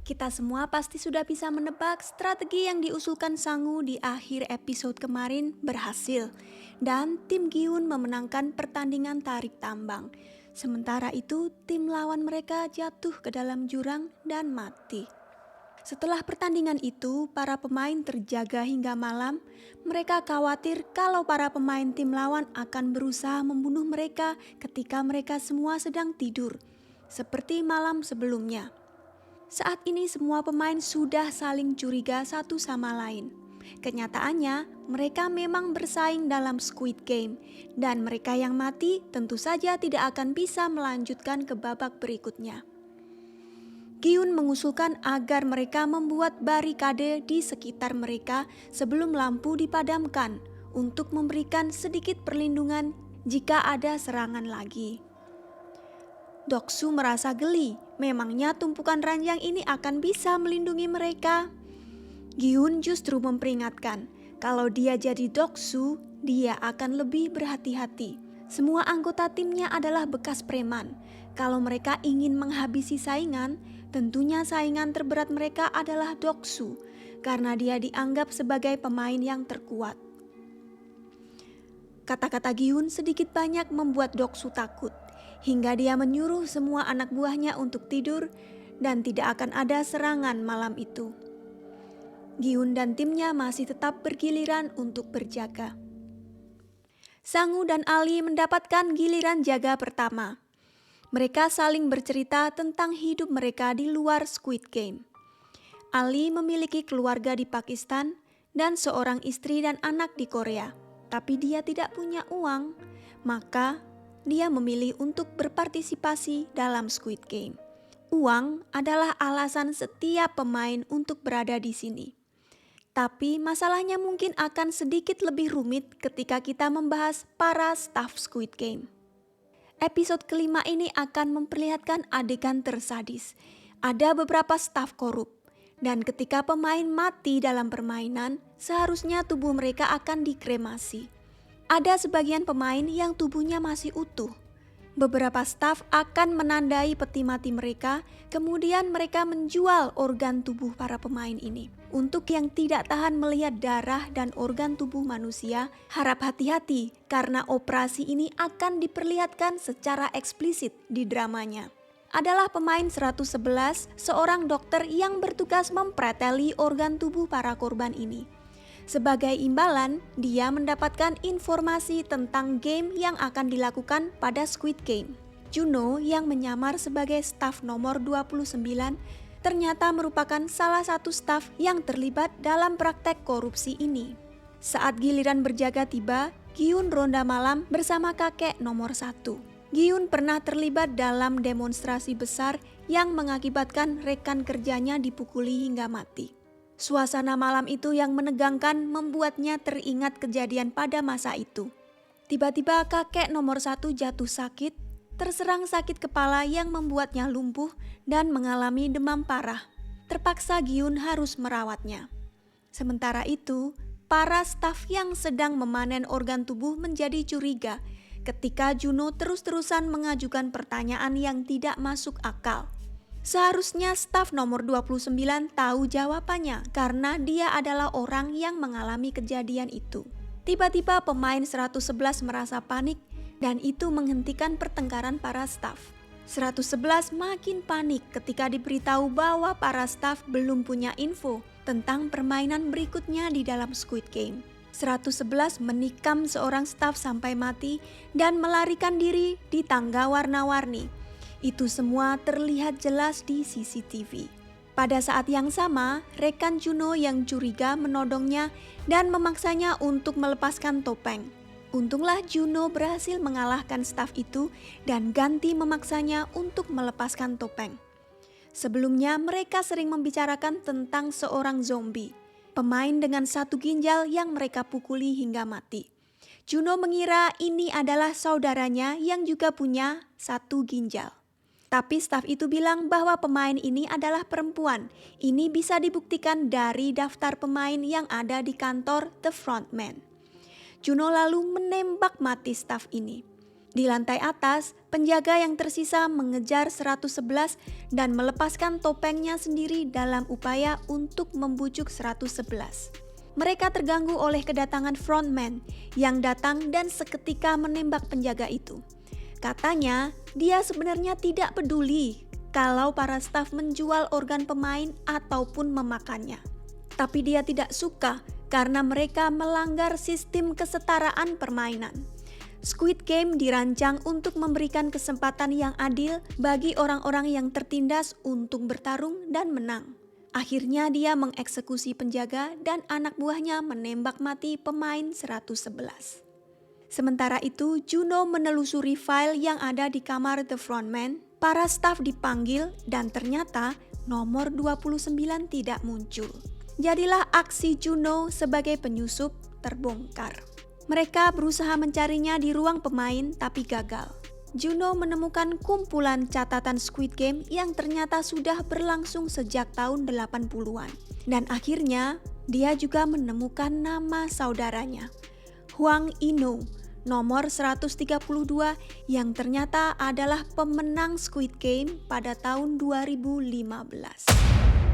Kita semua pasti sudah bisa menebak strategi yang diusulkan Sangu di akhir episode kemarin berhasil. Dan tim Giun memenangkan pertandingan tarik tambang. Sementara itu tim lawan mereka jatuh ke dalam jurang dan mati. Setelah pertandingan itu, para pemain terjaga hingga malam. Mereka khawatir kalau para pemain tim lawan akan berusaha membunuh mereka ketika mereka semua sedang tidur, seperti malam sebelumnya. Saat ini semua pemain sudah saling curiga satu sama lain. Kenyataannya, mereka memang bersaing dalam Squid Game, dan mereka yang mati tentu saja tidak akan bisa melanjutkan ke babak berikutnya. Giun mengusulkan agar mereka membuat barikade di sekitar mereka sebelum lampu dipadamkan untuk memberikan sedikit perlindungan jika ada serangan lagi. Doksu merasa geli, memangnya tumpukan ranjang ini akan bisa melindungi mereka? Giun justru memperingatkan, kalau dia jadi Doksu, dia akan lebih berhati-hati. Semua anggota timnya adalah bekas preman. Kalau mereka ingin menghabisi saingan, tentunya saingan terberat mereka adalah Doksu, karena dia dianggap sebagai pemain yang terkuat. Kata-kata Giun sedikit banyak membuat Doksu takut, hingga dia menyuruh semua anak buahnya untuk tidur dan tidak akan ada serangan malam itu. Giun dan timnya masih tetap bergiliran untuk berjaga. Sangu dan Ali mendapatkan giliran jaga pertama. Mereka saling bercerita tentang hidup mereka di luar Squid Game. Ali memiliki keluarga di Pakistan dan seorang istri dan anak di Korea. Tapi dia tidak punya uang, maka dia memilih untuk berpartisipasi dalam Squid Game. Uang adalah alasan setiap pemain untuk berada di sini. Tapi masalahnya mungkin akan sedikit lebih rumit ketika kita membahas para staf Squid Game. Episode kelima ini akan memperlihatkan adegan tersadis. Ada beberapa staf korup. Dan ketika pemain mati dalam permainan, seharusnya tubuh mereka akan dikremasi. Ada sebagian pemain yang tubuhnya masih utuh. Beberapa staf akan menandai peti mati mereka, kemudian mereka menjual organ tubuh para pemain ini. Untuk yang tidak tahan melihat darah dan organ tubuh manusia, harap hati-hati karena operasi ini akan diperlihatkan secara eksplisit di dramanya. Adalah pemain 111, seorang dokter yang bertugas mempreteli organ tubuh para korban ini. Sebagai imbalan, dia mendapatkan informasi tentang game yang akan dilakukan pada Squid Game. Juno yang menyamar sebagai staf nomor 29 ternyata merupakan salah satu staf yang terlibat dalam praktek korupsi ini. Saat giliran berjaga tiba, Giun ronda malam bersama kakek nomor 1. Giun pernah terlibat dalam demonstrasi besar yang mengakibatkan rekan kerjanya dipukuli hingga mati. Suasana malam itu yang menegangkan membuatnya teringat kejadian pada masa itu. Tiba-tiba kakek nomor 1 jatuh sakit, terserang sakit kepala yang membuatnya lumpuh dan mengalami demam parah. Terpaksa Giun harus merawatnya. Sementara itu, para staf yang sedang memanen organ tubuh menjadi curiga ketika Juno terus-terusan mengajukan pertanyaan yang tidak masuk akal. Seharusnya staf nomor 29 tahu jawabannya karena dia adalah orang yang mengalami kejadian itu. Tiba-tiba pemain 111 merasa panik dan itu menghentikan pertengkaran para staf. 111 makin panik ketika diberitahu bahwa para staf belum punya info tentang permainan berikutnya di dalam Squid Game. 111 menikam seorang staf sampai mati dan melarikan diri di tangga warna-warni. Itu semua terlihat jelas di CCTV. Pada saat yang sama, rekan Juno yang curiga menodongnya dan memaksanya untuk melepaskan topeng. Untunglah Juno berhasil mengalahkan staf itu dan ganti memaksanya untuk melepaskan topeng. Sebelumnya mereka sering membicarakan tentang seorang zombie, pemain dengan satu ginjal yang mereka pukuli hingga mati. Juno mengira ini adalah saudaranya yang juga punya satu ginjal. Tapi staf itu bilang bahwa pemain ini adalah perempuan. Ini bisa dibuktikan dari daftar pemain yang ada di kantor The Frontman. Juno lalu menembak mati staf ini. Di lantai atas, penjaga yang tersisa mengejar 111 dan melepaskan topengnya sendiri dalam upaya untuk membujuk 111. Mereka terganggu oleh kedatangan frontman yang datang dan seketika menembak penjaga itu. Katanya, dia sebenarnya tidak peduli kalau para staf menjual organ pemain ataupun memakannya. Tapi dia tidak suka karena mereka melanggar sistem kesetaraan permainan. Squid Game dirancang untuk memberikan kesempatan yang adil bagi orang-orang yang tertindas untuk bertarung dan menang. Akhirnya dia mengeksekusi penjaga dan anak buahnya menembak mati pemain 111. Sementara itu, Juno menelusuri file yang ada di kamar The Frontman. Para staf dipanggil dan ternyata nomor 29 tidak muncul. Jadilah aksi Juno sebagai penyusup terbongkar. Mereka berusaha mencarinya di ruang pemain tapi gagal. Juno menemukan kumpulan catatan Squid Game yang ternyata sudah berlangsung sejak tahun 80-an. Dan akhirnya dia juga menemukan nama saudaranya, Hwang In-woo, nomor 132 yang ternyata adalah pemenang Squid Game pada tahun 2015.